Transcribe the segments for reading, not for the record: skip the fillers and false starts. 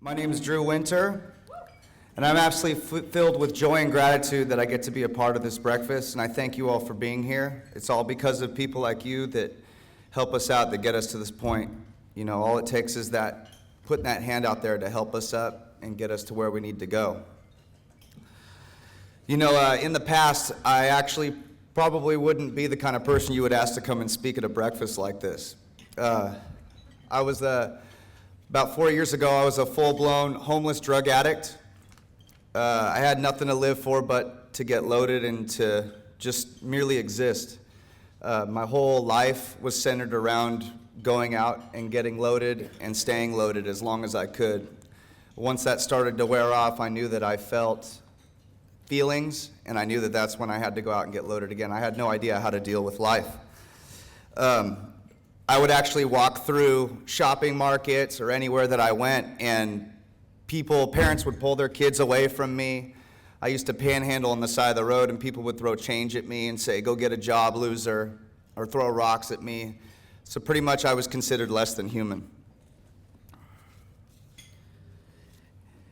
My name is Drew Winter, and I'm absolutely filled with joy and gratitude that I get to be a part of this breakfast, and I thank you all for being here. It's all because of people like you that help us out, that get us to this point. You know, all it takes is that, putting that hand out there to help us up and get us to where we need to go. You know, in the past, I actually probably wouldn't be the kind of person you would ask to come and speak at a breakfast like this. About 4 years ago, I was a full-blown homeless drug addict. I had nothing to live for but to get loaded and to just merely exist. My whole life was centered around going out and getting loaded and staying loaded as long as I could. Once that started to wear off, I knew that I felt feelings, and I knew that that's when I had to go out and get loaded again. I had no idea how to deal with life. I would actually walk through shopping markets or anywhere that I went, and parents would pull their kids away from me. I used to panhandle on the side of the road, and people would throw change at me and say, "Go get a job, loser," or throw rocks at me. So pretty much I was considered less than human.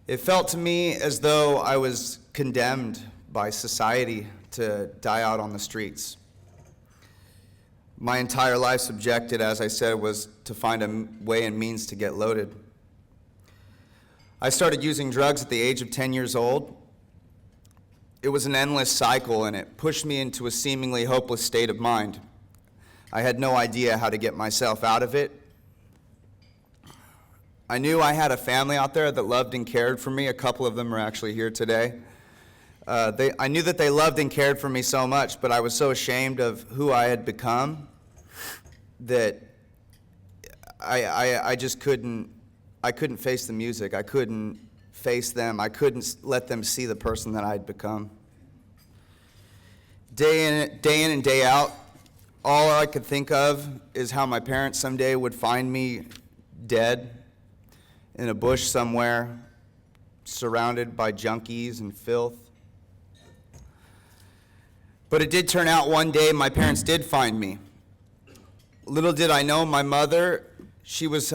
It felt to me as though I was condemned by society to die out on the streets. My entire life's objective, as I said, was to find a way and means to get loaded. I started using drugs at the age of 10 years old. It was an endless cycle, and it pushed me into a seemingly hopeless state of mind. I had no idea how to get myself out of it. I knew I had a family out there that loved and cared for me. A couple of them are actually here today. I knew that they loved and cared for me so much, but I was so ashamed of who I had become that I just couldn't face the music. I couldn't face them. I couldn't let them see the person that I'd become. Day in and day out, all I could think of is how my parents someday would find me dead in a bush somewhere, surrounded by junkies and filth. But it did turn out one day my parents did find me. Little did I know, my mother, she was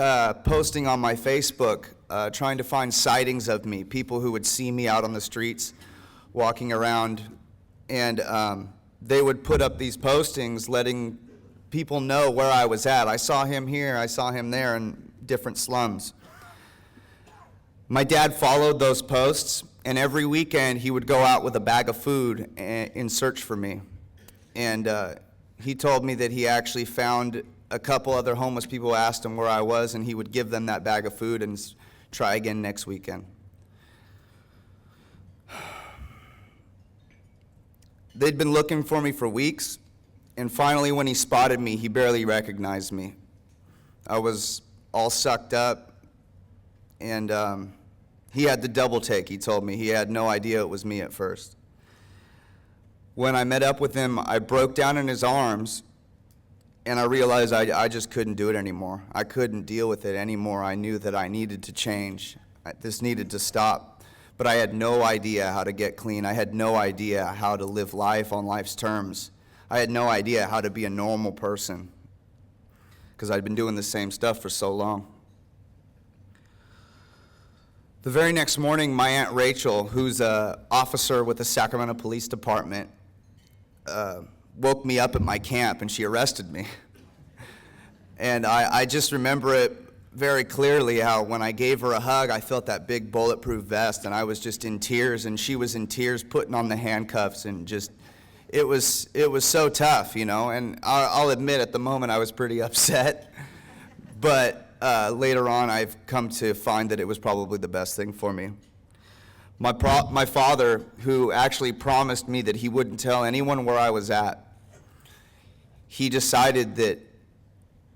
posting on my Facebook, trying to find sightings of me, people who would see me out on the streets, walking around, and they would put up these postings letting people know where I was at. I saw him here, I saw him there in different slums. My dad followed those posts, and every weekend he would go out with a bag of food in search for me. And he told me that he actually found a couple other homeless people who asked him where I was, and he would give them that bag of food and try again next weekend. They'd been looking for me for weeks, and finally when he spotted me, he barely recognized me. I was all sucked up, and he had the double take, he told me. He had no idea it was me at first. When I met up with him, I broke down in his arms, and I realized I just couldn't do it anymore. I couldn't deal with it anymore. I knew that I needed to change. This needed to stop. But I had no idea how to get clean. I had no idea how to live life on life's terms. I had no idea how to be a normal person, because I'd been doing the same stuff for so long. The very next morning, my Aunt Rachel, who's an officer with the Sacramento Police Department, woke me up at my camp, and she arrested me. And I just remember it very clearly, how when I gave her a hug, I felt that big bulletproof vest, and I was just in tears, and she was in tears putting on the handcuffs, and just, it was so tough, you know. And I'll admit, at the moment, I was pretty upset, but later on, I've come to find that it was probably the best thing for me. My father, who actually promised me that he wouldn't tell anyone where I was at, he decided that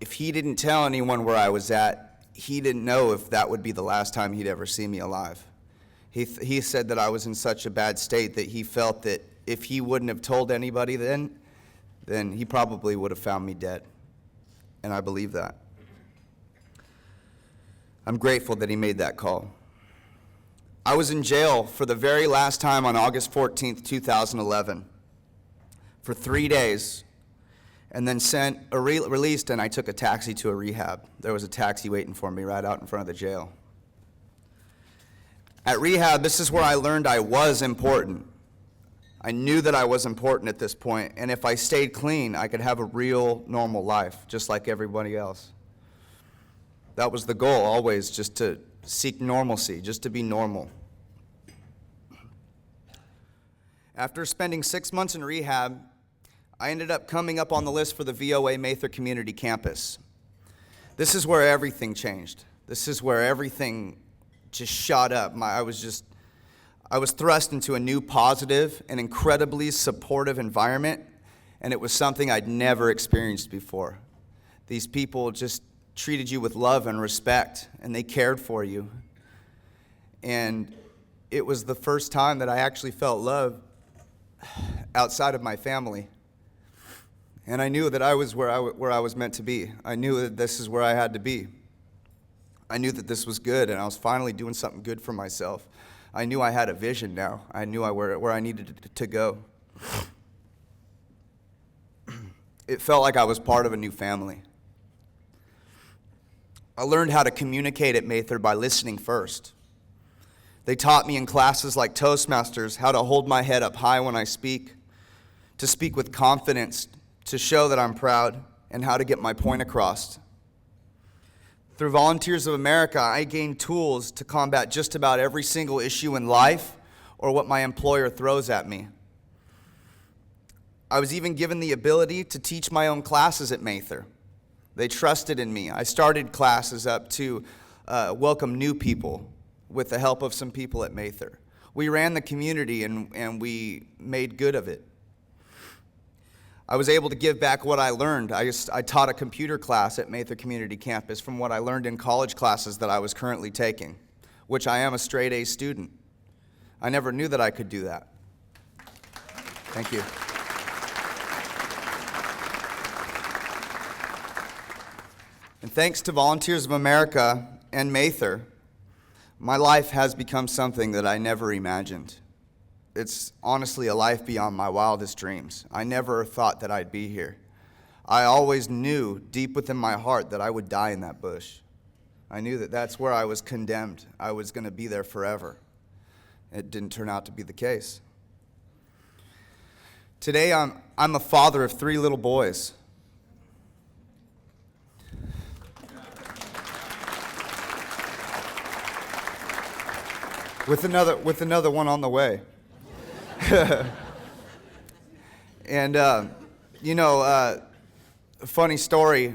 if he didn't tell anyone where I was at, he didn't know if that would be the last time he'd ever see me alive. He said that I was in such a bad state that he felt that if he wouldn't have told anybody then he probably would have found me dead. And I believe that. I'm grateful that he made that call. I was in jail for the very last time on August 14th, 2011, for 3 days, and then released, and I took a taxi to a rehab. There was a taxi waiting for me right out in front of the jail. At rehab, this is where I learned I was important. I knew that I was important at this point, and if I stayed clean, I could have a real normal life, just like everybody else. That was the goal, always, just to seek normalcy, just to be normal. After spending 6 months in rehab, I ended up coming up on the list for the VOA Mather Community Campus. This is where everything changed. This is where everything just shot up. I was thrust into a new positive and incredibly supportive environment, and it was something I'd never experienced before. These people just treated you with love and respect, and they cared for you. And it was the first time that I actually felt love outside of my family. And I knew that I was where I was meant to be. I knew that this is where I had to be. I knew that this was good, and I was finally doing something good for myself. I knew I had a vision now. I knew where I needed to go. It felt like I was part of a new family. I learned how to communicate at Mather by listening first. They taught me in classes like Toastmasters how to hold my head up high when I speak, to speak with confidence, to show that I'm proud, and how to get my point across. Through Volunteers of America, I gained tools to combat just about every single issue in life or what my employer throws at me. I was even given the ability to teach my own classes at Mather. They trusted in me. I started classes up to welcome new people with the help of some people at Mather. We ran the community and we made good of it. I was able to give back what I learned. I taught a computer class at Mather Community Campus from what I learned in college classes that I was currently taking, which I am a straight A student. I never knew that I could do that. Thank you. And thanks to Volunteers of America and Mather, my life has become something that I never imagined. It's honestly a life beyond my wildest dreams. I never thought that I'd be here. I always knew deep within my heart that I would die in that bush. I knew that that's where I was condemned. I was going to be there forever. It didn't turn out to be the case. Today, I'm a father of 3 little boys. With another one on the way. And, a funny story.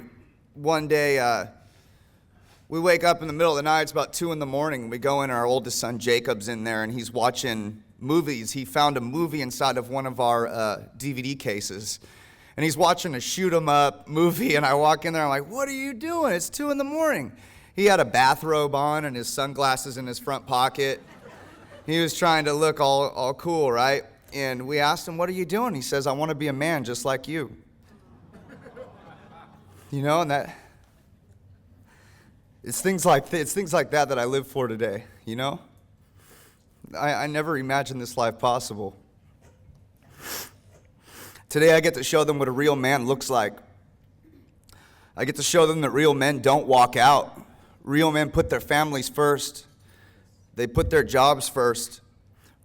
One day, we wake up in the middle of the night. It's about 2 in the morning. And we go in, our oldest son, Jacob's in there, and he's watching movies. He found a movie inside of one of our DVD cases. And he's watching a shoot-'em-up movie, and I walk in there, I'm like, what are you doing? It's 2 in the morning. He had a bathrobe on and his sunglasses in his front pocket. He was trying to look all cool, right? And we asked him, what are you doing? He says, I want to be a man just like you. And that, it's things like that I live for today, I never imagined this life possible. Today I get to show them what a real man looks like. I get to show them that real men don't walk out. Real men put their families first. They put their jobs first.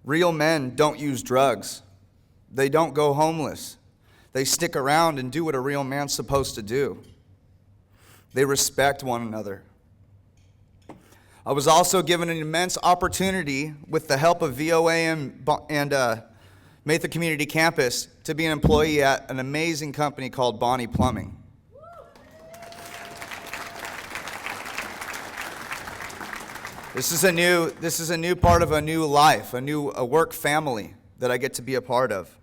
Real men don't use drugs. They don't go homeless. They stick around and do what a real man's supposed to do. They respect one another. I was also given an immense opportunity with the help of VOA and Mather Community Campus to be an employee at an amazing company called Bonnie Plumbing. This is a new part of a new life, a work family that I get to be a part of.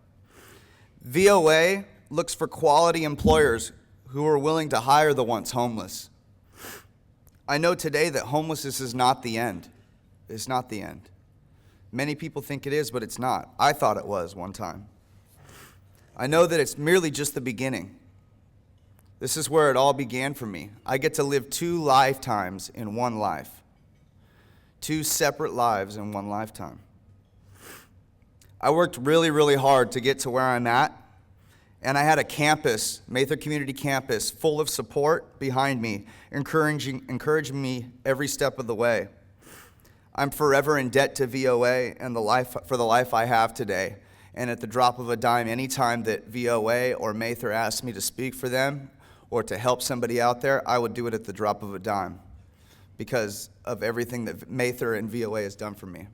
VOA looks for quality employers who are willing to hire the once homeless. I know today that homelessness is not the end. It's not the end. Many people think it is, but it's not. I thought it was one time. I know that it's merely just the beginning. This is where it all began for me. I get to live 2 lifetimes in one life. 2 separate lives in one lifetime. I worked really, really hard to get to where I'm at, and I had a campus, Mather Community Campus, full of support behind me, encouraging me every step of the way. I'm forever in debt to VOA and for the life I have today. And at the drop of a dime, anytime that VOA or Mather asks me to speak for them or to help somebody out there, I would do it at the drop of a dime because of everything that Mather and VOA has done for me.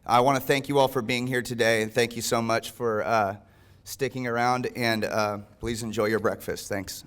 I want to thank you all for being here today, and thank you so much for sticking around, and please enjoy your breakfast. Thanks.